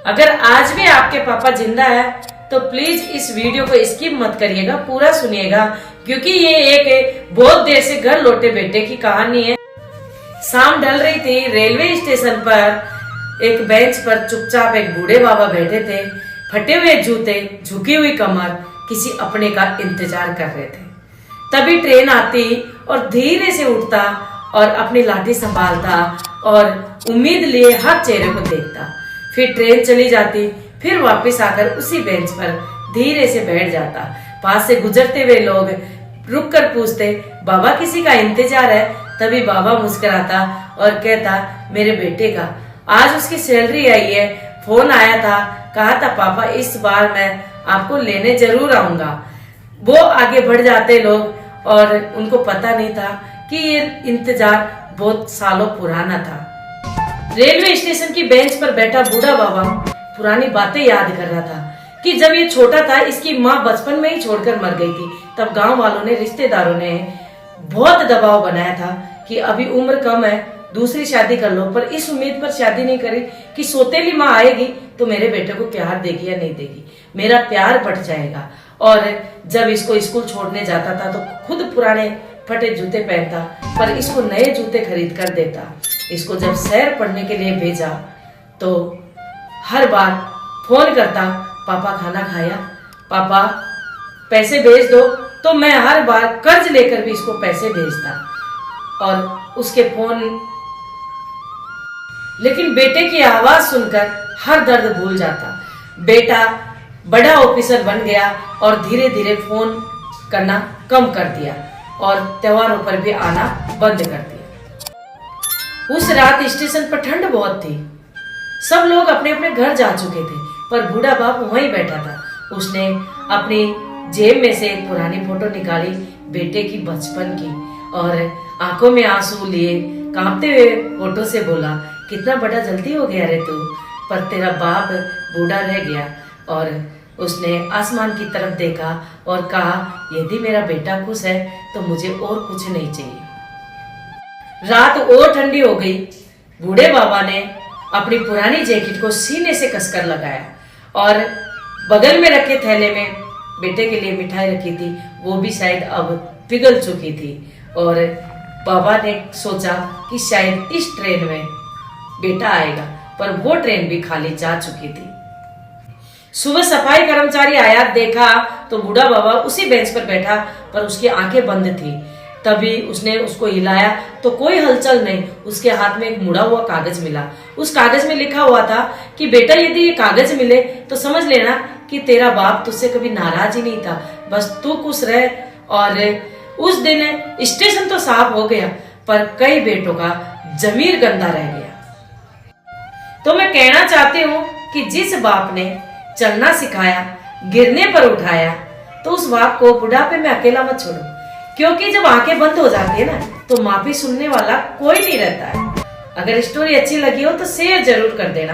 अगर आज भी आपके पापा जिंदा है तो प्लीज इस वीडियो को स्किप मत करिएगा, पूरा सुनिएगा, क्योंकि ये एक बहुत देर से घर लौटे बेटे की कहानी है। शाम ढल रही थी। रेलवे स्टेशन पर एक बेंच पर चुपचाप एक बूढ़े बाबा बैठे थे। फटे हुए जूते, झुकी हुई कमर, किसी अपने का इंतजार कर रहे थे। तभी ट्रेन आती और धीरे से उठता और अपनी लाठी संभालता और उम्मीद लिए हर चेहरे को देखता। फिर ट्रेन चली जाती, फिर वापस आकर उसी बेंच पर धीरे से बैठ जाता। पास से गुजरते हुए लोग रुक कर पूछते, बाबा किसी का इंतजार है? तभी बाबा मुस्कुराता और कहता, मेरे बेटे का आज उसकी सैलरी आई है, फोन आया था, कहा था पापा इस बार मैं आपको लेने जरूर आऊंगा। वो आगे बढ़ जाते लोग और उनको पता नहीं था कि ये इंतजार बहुत सालों पुराना था। रेलवे स्टेशन की बेंच पर बैठा बूढ़ा बाबा पुरानी बातें याद कर रहा था कि जब ये छोटा था इसकी माँ बचपन में ही छोड़कर मर गई थी। तब गांव वालों ने, रिश्तेदारों ने बहुत दबाव बनाया था कि अभी उम्र कम है, दूसरी शादी कर लो, पर इस उम्मीद पर शादी नहीं करी कि सौतेली माँ आएगी तो मेरे बेटे को प्यार देगी या नहीं देगी, मेरा प्यार बढ़ जाएगा। और जब इसको स्कूल छोड़ने जाता था तो खुद पुराने फटे जूते पहनता, पर इसको नए जूते खरीद कर देता। इसको जब शहर पढ़ने के लिए भेजा तो हर बार फोन करता, पापा खाना खाया, पापा पैसे भेज दो, तो मैं हर बार कर्ज लेकर भी इसको पैसे भेजता और उसके फोन। लेकिन बेटे की आवाज सुनकर हर दर्द भूल जाता। बेटा बड़ा ऑफिसर बन गया और धीरे धीरे फोन करना कम कर दिया और त्योहारों पर भी आना बंद कर दिया। उस रात स्टेशन पर ठंड बहुत थी। सब लोग अपने अपने घर जा चुके थे, पर बूढ़ा बाप वहीं बैठा था। उसने अपनी जेब में से एक पुरानी फोटो निकाली बेटे की बचपन की और आंखों में आंसू लिए कांपते हुए फोटो से बोला, कितना बड़ा जल्दी हो गया रे तू, पर तेरा बाप बूढ़ा रह गया। और उसने आसमान की तरफ देखा और कहा, यदि मेरा बेटा खुश है तो मुझे और कुछ नहीं चाहिए। रात और ठंडी हो गई। बूढ़े बाबा ने अपनी पुरानी जैकेट को सीने से कसकर लगाया और बगल में रखे थैले में बेटे के लिए मिठाई रखी थी, वो भी शायद अब पिघल चुकी थी। और बाबा ने सोचा कि शायद इस ट्रेन में बेटा आएगा, पर वो ट्रेन भी खाली जा चुकी थी। सुबह सफाई कर्मचारी आया, देखा तो बूढ़ा बाबा उसी बेंच पर बैठा, पर उसकी आंखें बंद थी। तभी उसने उसको हिलाया तो कोई हलचल नहीं। उसके हाथ में एक मुड़ा हुआ कागज मिला। उस कागज में लिखा हुआ था कि बेटा यदि ये कागज मिले तो समझ लेना कि तेरा बाप तुझसे कभी नाराज ही नहीं था, बस तू खुश रहे। और उस दिन स्टेशन तो साफ हो गया, पर कई बेटों का जमीर गंदा रह गया। तो मैं कहना चाहती हूँ कि जिस बाप ने चलना सिखाया, गिरने पर उठाया, तो उस बाप को बुढ़ापे में अकेला मत छोड़ो, क्योंकि जब आंखें बंद हो जाती है ना तो माफी सुनने वाला कोई नहीं रहता है। अगर स्टोरी अच्छी लगी हो तो शेयर जरूर कर देना।